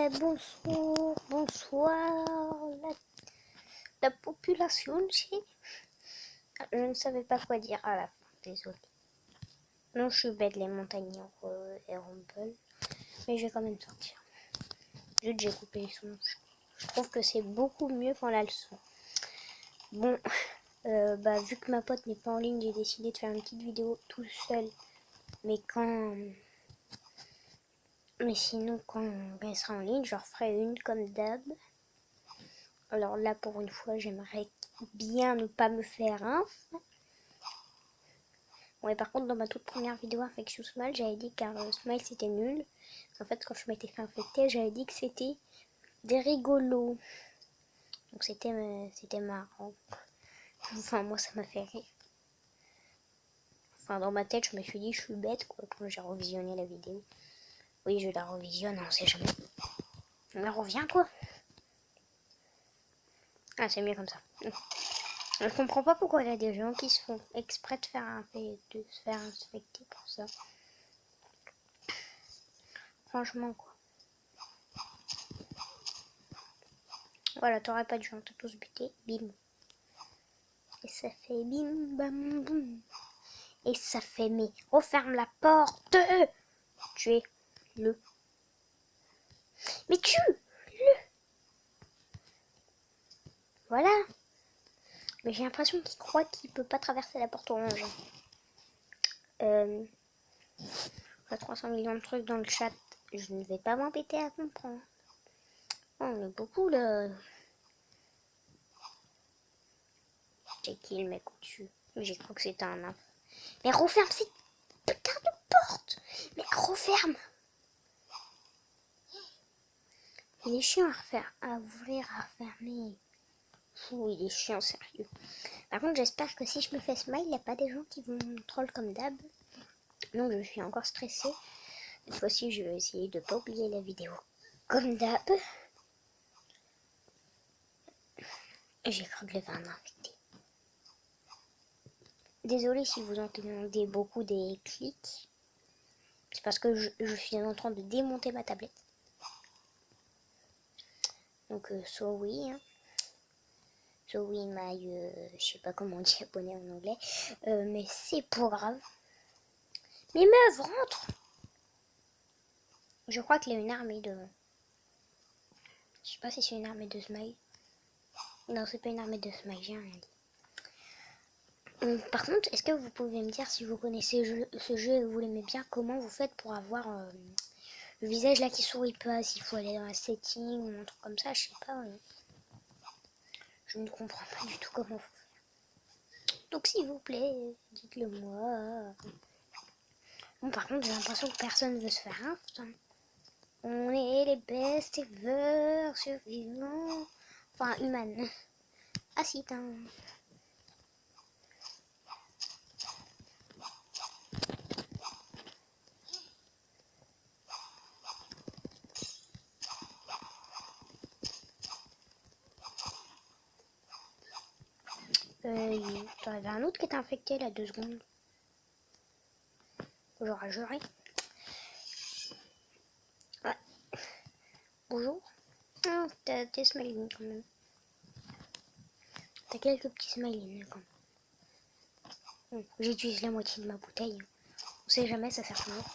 Ouais, bonsoir, bonsoir, la population, je ne savais pas quoi dire à la fin, désolé. Non, je suis bête, les montagnes et Rumble, mais je vais quand même sortir. Juste, j'ai coupé le son. Je trouve que c'est beaucoup mieux quand on a le son. Bon, vu que ma pote n'est pas en ligne, j'ai décidé de faire une petite vidéo tout seul. Mais sinon, quand elle sera en ligne, je referai une comme d'hab. Alors là, pour une fois, j'aimerais bien ne pas me faire un. Ouais, par contre, dans ma toute première vidéo Infection Smile, j'avais dit que Smile c'était nul. En fait, quand je m'étais fait infecter, j'avais dit que c'était des rigolos. Donc c'était marrant. Enfin, moi, ça m'a fait rire. Enfin, dans ma tête, je me suis dit, je suis bête, quoi, quand j'ai revisionné la vidéo. Oui, je la revisionne, on sait jamais. Mais reviens, quoi. Ah, c'est mieux comme ça. Je comprends pas pourquoi il y a des gens qui se font exprès de se faire infecter pour ça. Franchement, quoi. Voilà, t'aurais pas dû, on t'a tous buté. Bim. Et ça fait bim bam boum. Et ça fait mais referme la porte. Tue-le. Mais tue-le. Voilà. Mais j'ai l'impression qu'il croit qu'il peut pas traverser la porte orange. 300 millions de trucs dans le chat. Je ne vais pas m'embêter à comprendre. Oh, on est beaucoup là. J'ai kill mec au-dessus. J'ai cru que c'était un nymphe. Mais referme cette putain de porte. Mais referme. Il est chiant à refaire, à ouvrir, à fermer. Fou, il est chiant, sérieux. Par contre, j'espère que si je me fais smile, il n'y a pas des gens qui vont me troll comme d'hab. Donc, je suis encore stressée. Cette fois-ci, je vais essayer de ne pas oublier la vidéo. Comme d'hab. J'ai cru que j'avais un infecté. Désolée si vous entendez beaucoup des clics. C'est parce que je suis en train de démonter ma tablette. Donc, sorry. Hein. Sorry, je sais pas comment on dit japonais en anglais. Mais c'est pas grave. Mais meuf, rentre! Je crois qu'il y a une armée de... Je sais pas si c'est une armée de smile. Non, c'est pas une armée de smile, j'ai rien dit. Par contre, est-ce que vous pouvez me dire si vous connaissez ce jeu et vous l'aimez bien, comment vous faites pour avoir le visage là qui sourit pas, s'il faut aller dans la setting ou un truc comme ça, je sais pas. Je ne comprends pas du tout comment vous faites. Donc s'il vous plaît, dites-le moi. Bon, par contre, j'ai l'impression que personne veut se faire un. Putain. On est les best ever survivants. Enfin, humains. Ah si, t'as un... T'en avais un autre qui était infecté là, 2 secondes. J'aurais juré. Ouais. Bonjour. Ah, t'as des smileys quand même. T'as quelques petits smileys quand même. J'utilise la moitié de ma bouteille. On sait jamais, ça sert toujours.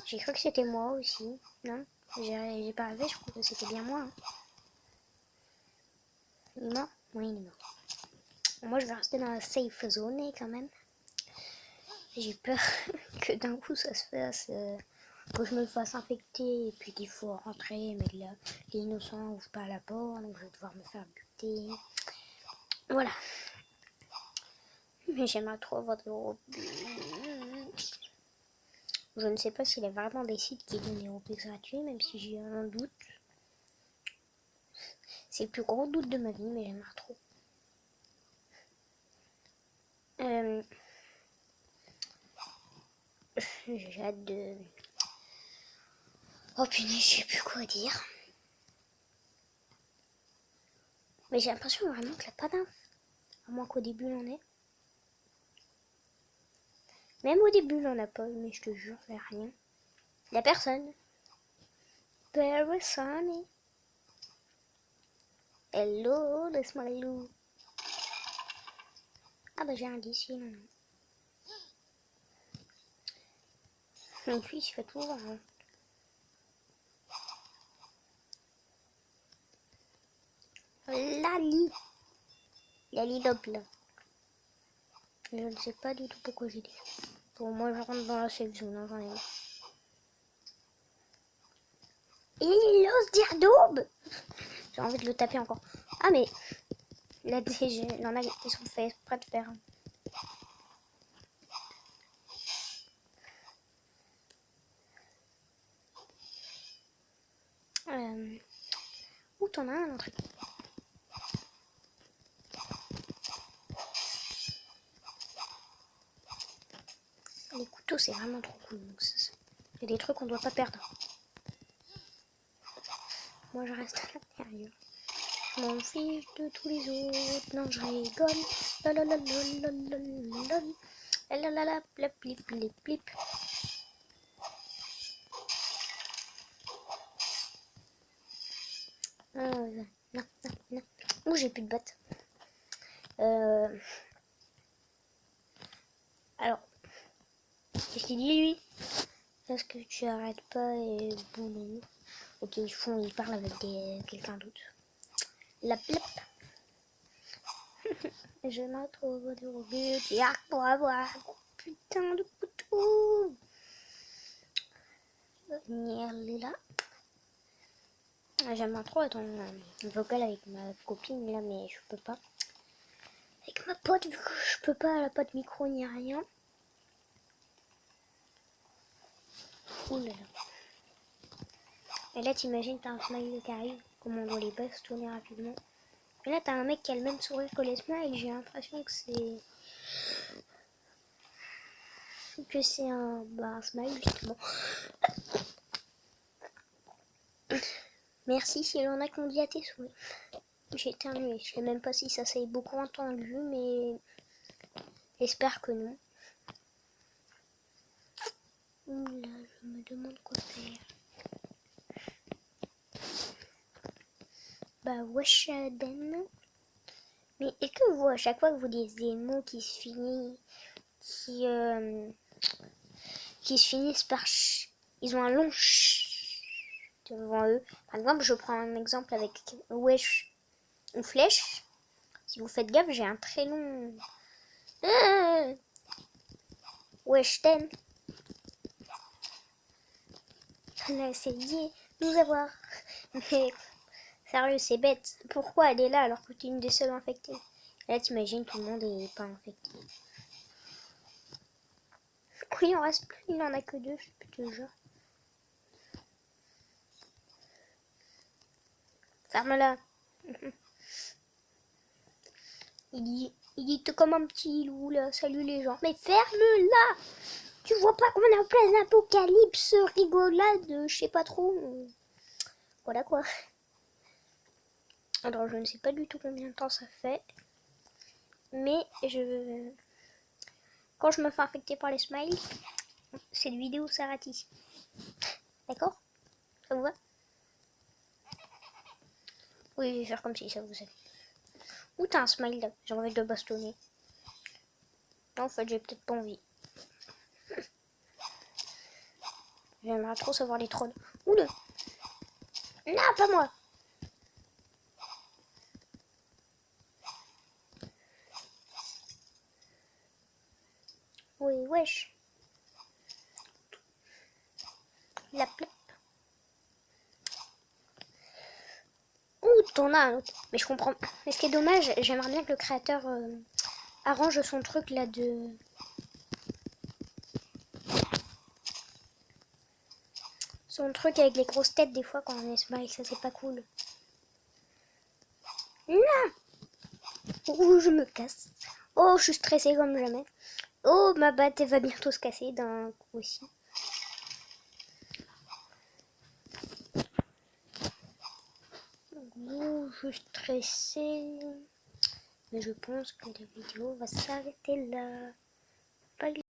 J'ai cru que c'était moi aussi. Non, j'ai pas rêvé, je crois que c'était bien moi. Hein. Il est mort? Oui, il est mort. Moi, je vais rester dans la safe zone quand même. J'ai peur que d'un coup ça se fasse, que je me fasse infecter et puis qu'il faut rentrer, mais là, les innocents n'ouvrent pas la porte, donc je vais devoir me faire buter. Voilà. Mais j'aimerais trop avoir des Robux. Je ne sais pas s'il y a vraiment des sites qui donnent des Robux gratuits, même si j'ai un doute. C'est le plus gros doute de ma vie, mais j'aimerais trop. J'ai hâte de... Oh punaise, je sais plus quoi dire. Mais j'ai l'impression vraiment qu'il n'y a pas d'inf. À moins qu'au début on est. Même au début, il en a pas, mais je te jure, il n'y a rien. Il n'y a personne. Personne. Hello, laisse-moi les loups. Ah bah j'ai un d'ici maintenant. Et puis je fais tout voir. Hein. Lali. Lali là. Je ne sais pas du tout pourquoi j'ai dit. Pour moi je rentre dans la safe zone, hein, j'en ai marre. Il ose dire daube. J'ai envie de le taper encore. Ah mais là il y en a qui sont faits exprès de faire. Où t'en as un truc. Les couteaux c'est vraiment trop cool. Il y a des trucs qu'on doit pas perdre. Moi je reste à l'intérieur. Je m'en fiche de tous les autres. Non je rigole. Lalalala, plip plip plip plip. Non, non, non. Ouh, j'ai plus de bottes. Alors, qu'est-ce qu'il dit lui? Parce que tu arrêtes pas et boulot. Ok, il parle avec quelqu'un d'autre. La plip. Je me trouve du but. Y'a pour avoir putain de couteau. Là. J'aimerais trop être en vocal avec ma copine là, mais je peux pas. Avec ma pote, vu que je peux pas, elle a pas de micro ni rien. Ouh là là. Et là, t'imagines, t'as un smiley qui arrive, comment on doit les bastonner rapidement. Et là, t'as un mec qui a le même sourire que les smileys, j'ai l'impression que c'est. Un smile justement. Merci s'il y en a qui ont dit à tes souhaits. J'ai éternué, je sais même pas si ça s'est beaucoup entendu, mais j'espère que non. Oula, je me demande quoi faire. Bah wesh Den. Mais est-ce que vous, à chaque fois que vous dites des mots qui se finissent, qui se finissent par ch, ils ont un long ch devant eux. Par exemple, je prends un exemple avec wesh ou flèche. Si vous faites gaffe, j'ai un très long wesh ten. On a essayé de nous avoir. Mais sérieux, c'est bête. Pourquoi elle est là alors que tu es une des seules infectées? Et là, t'imagines, tout le monde est pas infecté. Oui, il en reste plus, il en a que deux, je te jure. Ferme-la. Il dit comme un petit loup là, salut les gens. Mais ferme-la. Tu vois pas qu'on est en plein apocalypse rigolade, je sais pas trop. Voilà quoi. Alors je ne sais pas du tout combien de temps ça fait. Mais quand je me fais infecter par les smiles, cette vidéo s'arrête ici. D'accord? Ça vous va? Oui, je vais faire comme si ça vous aide. Où t'as un smile là? J'ai envie de le bastonner. Non, en fait, j'ai peut-être pas envie. J'aimerais trop savoir les trolls. Oula! Non, pas moi! Oui, wesh! La plaie. Ouh, t'en as un autre. Mais je comprends. Mais ce qui est dommage, j'aimerais bien que le créateur arrange son truc là de. Son truc avec les grosses têtes des fois quand on est smile, ça c'est pas cool. Non! Ouh, je me casse. Oh, je suis stressée comme jamais. Oh, ma batte va bientôt se casser d'un coup aussi. Ouh, je suis stressée. Mais je pense que la vidéo va s'arrêter là. Bye.